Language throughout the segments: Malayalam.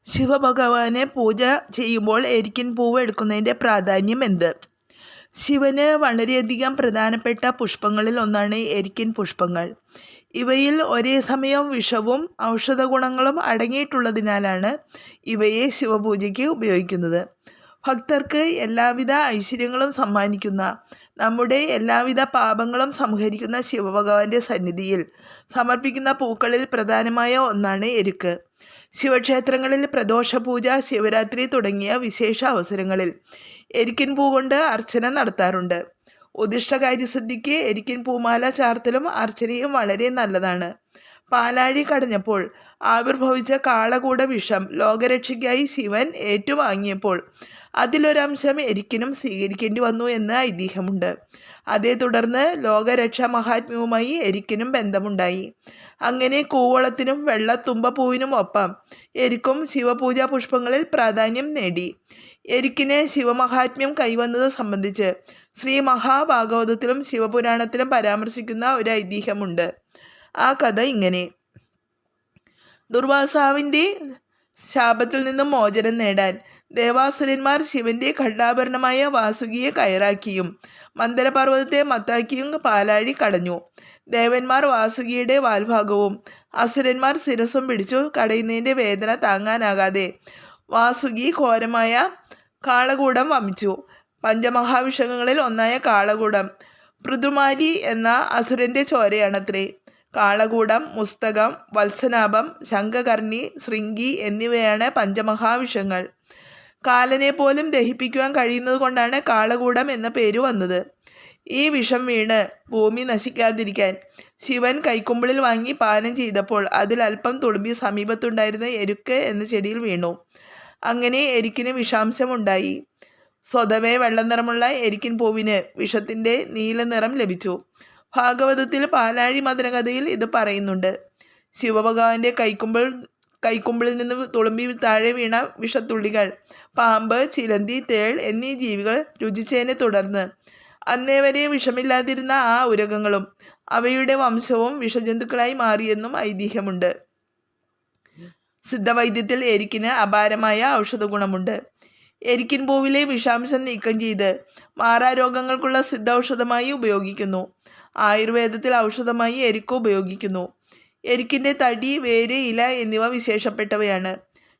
ശിവഭഗവാനെ പൂജ ചെയ്യുമ്പോൾ എരിക്കിൻ പൂവ് എടുക്കുന്നതിൻ്റെ പ്രാധാന്യം എന്ത്? ശിവന് വളരെയധികം പ്രധാനപ്പെട്ട പുഷ്പങ്ങളിൽ ഒന്നാണ് എരിക്കിൻ പുഷ്പങ്ങൾ. ഇവയിൽ ഒരേ സമയം വിഷവും ഔഷധ ഗുണങ്ങളും അടങ്ങിയിട്ടുള്ളതിനാലാണ് ഇവയെ ശിവപൂജയ്ക്ക് ഉപയോഗിക്കുന്നത്. ഭക്തർക്ക് എല്ലാവിധ ഐശ്വര്യങ്ങളും സമ്മാനിക്കുന്ന, നമ്മുടെ എല്ലാവിധ പാപങ്ങളും സംഹരിക്കുന്ന ശിവഭഗവാന്റെ സന്നിധിയിൽ സമർപ്പിക്കുന്ന പൂക്കളിൽ പ്രധാനമായ ഒന്നാണ് എരിക്ക്. ശിവക്ഷേത്രങ്ങളിൽ പ്രദോഷപൂജ, ശിവരാത്രി തുടങ്ങിയ വിശേഷ അവസരങ്ങളിൽ എരിക്കിൻ പൂ കൊണ്ട് അർച്ചന നടത്താറുണ്ട്. ഉദിഷ്ടകാര്യസിദ്ധിക്ക് എരിക്കിൻ പൂമാല ചാർത്തലും അർച്ചനയും വളരെ നല്ലതാണ്. പാലാഴി കടഞ്ഞപ്പോൾ ആവിർഭവിച്ച കാളകൂട വിഷം ലോകരക്ഷയ്ക്കായി ശിവൻ ഏറ്റുവാങ്ങിയപ്പോൾ അതിലൊരംശം എരിക്കിനും സ്വീകരിക്കേണ്ടി വന്നു എന്ന് ഐതിഹ്യമുണ്ട്. അതേ തുടർന്ന് ലോകരക്ഷാ മഹാത്മ്യവുമായി എരിക്കിനും ബന്ധമുണ്ടായി. അങ്ങനെ കൂവളത്തിനും വെള്ളത്തുമ്പപ്പൂവിനും ഒപ്പം എരിക്കും ശിവപൂജാ പുഷ്പങ്ങളിൽ പ്രാധാന്യം നേടി. എരിക്കിന് ശിവമഹാത്മ്യം കൈവന്നത് സംബന്ധിച്ച് ശ്രീ മഹാഭാഗവതത്തിലും ശിവപുരാണത്തിലും പരാമർശിക്കുന്ന ഒരു ഐതിഹ്യമുണ്ട്. ആ കഥ ഇങ്ങനെ: ദുർവാസാവിൻ്റെ ശാപത്തിൽ നിന്നും മോചനം നേടാൻ ദേവാസുരന്മാർ ശിവന്റെ ഖണ്ഡാഭരണമായ വാസുകിയെ കയറാക്കിയും മന്ദരപർവ്വതത്തെ മത്താക്കിയും പാലാഴി കടഞ്ഞു. ദേവന്മാർ വാസുകിയുടെ വാൽഭാഗവും അസുരന്മാർ ശിരസും പിടിച്ചു. കടയുന്നതിൻ്റെ വേദന താങ്ങാനാകാതെ വാസുകി ഘോരമായ കാളകൂടം വമിച്ചു. പഞ്ചമഹാവിഷങ്ങളിൽ ഒന്നായ കാളകൂടം പൃഥുമാരി എന്ന അസുരന്റെ ചോരയാണത്രേ. കാളകൂടം, മുസ്തകം, വത്സനാഭം, ശംഖകർണി, ശൃംഗി എന്നിവയാണ് പഞ്ചമഹാവിഷങ്ങൾ. കാലനെ പോലും ദഹിപ്പിക്കുവാൻ കഴിയുന്നത് കൊണ്ടാണ് കാളകൂടം എന്ന പേര് വന്നത്. ഈ വിഷം വീണ് ഭൂമി നശിക്കാതിരിക്കാൻ ശിവൻ കൈക്കുമ്പിളിൽ വാങ്ങി പാനം ചെയ്തപ്പോൾ അതിൽ അല്പം തുളുമ്പി സമീപത്തുണ്ടായിരുന്ന എരുക്ക് എന്ന ചെടിയിൽ വീണു. അങ്ങനെ എരിക്കിന് വിഷാംശമുണ്ടായി. സ്വതവേ വെള്ള നിറമുള്ള എരിക്കിൻ പൂവിന് വിഷത്തിൻ്റെ നീല നിറം ലഭിച്ചു. ഭാഗവതത്തിൽ പാലാഴി മദനകഥയിൽ ഇത് പറയുന്നുണ്ട്. ശിവഭഗവാന്റെ കൈക്കുമ്പിളിൽ നിന്ന് തുളുമ്പി താഴെ വീണ വിഷത്തുള്ളികൾ പാമ്പ്, ചിലന്തി, തേൾ എന്നീ ജീവികൾ രുചിച്ചതിനെ തുടർന്ന് അന്നേ വരെ വിഷമില്ലാതിരുന്ന ആ ഉരകങ്ങളും അവയുടെ വംശവും വിഷജന്തുക്കളായി മാറിയെന്നും ഐതിഹ്യമുണ്ട്. സിദ്ധവൈദ്യത്തിൽ എരിക്കിന് അപാരമായ ഔഷധ ഗുണമുണ്ട്. എരിക്കിൻ പൂവിലെ വിഷാംശം നീക്കം ചെയ്ത് മാറാരോഗങ്ങൾക്കുള്ള സിദ്ധൌഷധമായി ഉപയോഗിക്കുന്നു. ആയുർവേദത്തിൽ ഔഷധമായി എരിക്ക് ഉപയോഗിക്കുന്നു. എരിക്കിൻ്റെ തടി, വേര്, ഇല എന്നിവ വിശേഷപ്പെട്ടവയാണ്.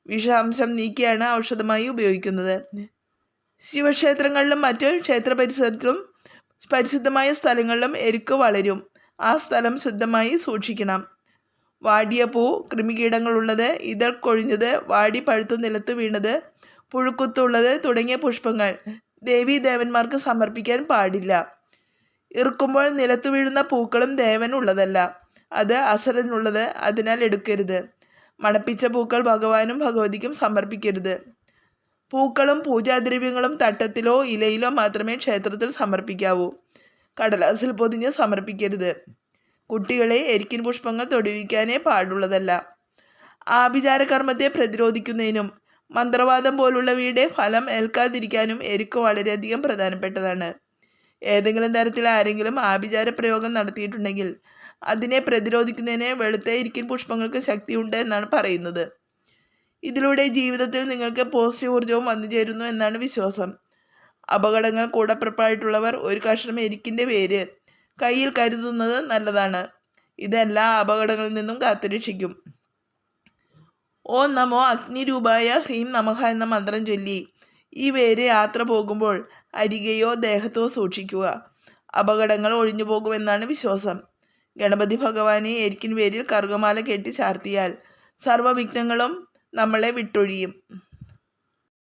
വിഷാംശം നീക്കിയാണ് ഔഷധമായി ഉപയോഗിക്കുന്നത്. ശിവക്ഷേത്രങ്ങളിലും മറ്റ് ക്ഷേത്ര പരിസരത്തിലും പരിശുദ്ധമായ സ്ഥലങ്ങളിലും എരിക്ക് വളരും. ആ സ്ഥലം ശുദ്ധമായി സൂക്ഷിക്കണം. വാടിയ പൂ, കൃമികീടങ്ങളുള്ളത്, ഇതൾ കൊഴിഞ്ഞത്, വാടി പഴുത്തു നിലത്ത് വീണത്, പുഴുക്കുത്തുള്ളത് തുടങ്ങിയ പുഷ്പങ്ങൾ ദേവീദേവന്മാർക്ക് സമർപ്പിക്കാൻ പാടില്ല. ഇറുക്കുമ്പോൾ നിലത്തു വീഴുന്ന പൂക്കളും ദേവനുള്ളതല്ല, അത് അസുരനുള്ളത്, അതിനാൽ എടുക്കരുത്. മണപ്പിച്ച പൂക്കൾ ഭഗവാനും ഭഗവതിക്കും സമർപ്പിക്കരുത്. പൂക്കളും പൂജാദ്രവ്യങ്ങളും തട്ടത്തിലോ ഇലയിലോ മാത്രമേ ക്ഷേത്രത്തിൽ സമർപ്പിക്കാവൂ. കടലാസിൽ പൊതിഞ്ഞ് സമർപ്പിക്കരുത്. കുട്ടികളെ എരിക്കിൻ പുഷ്പങ്ങൾ തൊടുവിക്കാനേ പാടുള്ളതല്ല. ആഭിചാര കർമ്മത്തെ പ്രതിരോധിക്കുന്നതിനും മന്ത്രവാദം പോലുള്ളവയുടെ ഫലം ഏൽക്കാതിരിക്കാനും എരിക്ക് വളരെയധികം പ്രധാനപ്പെട്ടതാണ്. ഏതെങ്കിലും തരത്തിൽ ആരെങ്കിലും ആഭിചാര പ്രയോഗം നടത്തിയിട്ടുണ്ടെങ്കിൽ അതിനെ പ്രതിരോധിക്കുന്നതിന് വെളുത്ത എരിക്കിൻ പുഷ്പങ്ങൾക്ക് ശക്തിയുണ്ട് എന്നാണ് പറയുന്നത്. ഇതിലൂടെ ജീവിതത്തിൽ നിങ്ങൾക്ക് പോസിറ്റീവ് ഊർജ്ജവും വന്നു ചേരുന്നു എന്നാണ് വിശ്വാസം. അപകടങ്ങൾ കൂടപ്പിറപ്പായിട്ടുള്ളവർ ഒരു കഷ്ണം എരിക്കിൻ്റെ വേര് കയ്യിൽ കരുതുന്നത് നല്ലതാണ്. ഇത് എല്ലാ അപകടങ്ങളിൽ നിന്നും കാത്തുരക്ഷിക്കും. ഓം നമോ അഗ്നിരൂപായ ഹ്രീം നമഃ എന്ന മന്ത്രം ചൊല്ലി ഈ വേര് യാത്ര പോകുമ്പോൾ അരികെയോ ദേഹത്തോ സൂക്ഷിക്കുക. അപകടങ്ങൾ ഒഴിഞ്ഞു പോകുമെന്നാണ് വിശ്വാസം. ഗണപതി ഭഗവാനെ എരിക്കിൻ വേരിൽ കറുകമാല കെട്ടി ചാർത്തിയാൽ സർവ്വവിഘ്നങ്ങളും നമ്മളെ വിട്ടൊഴിയും.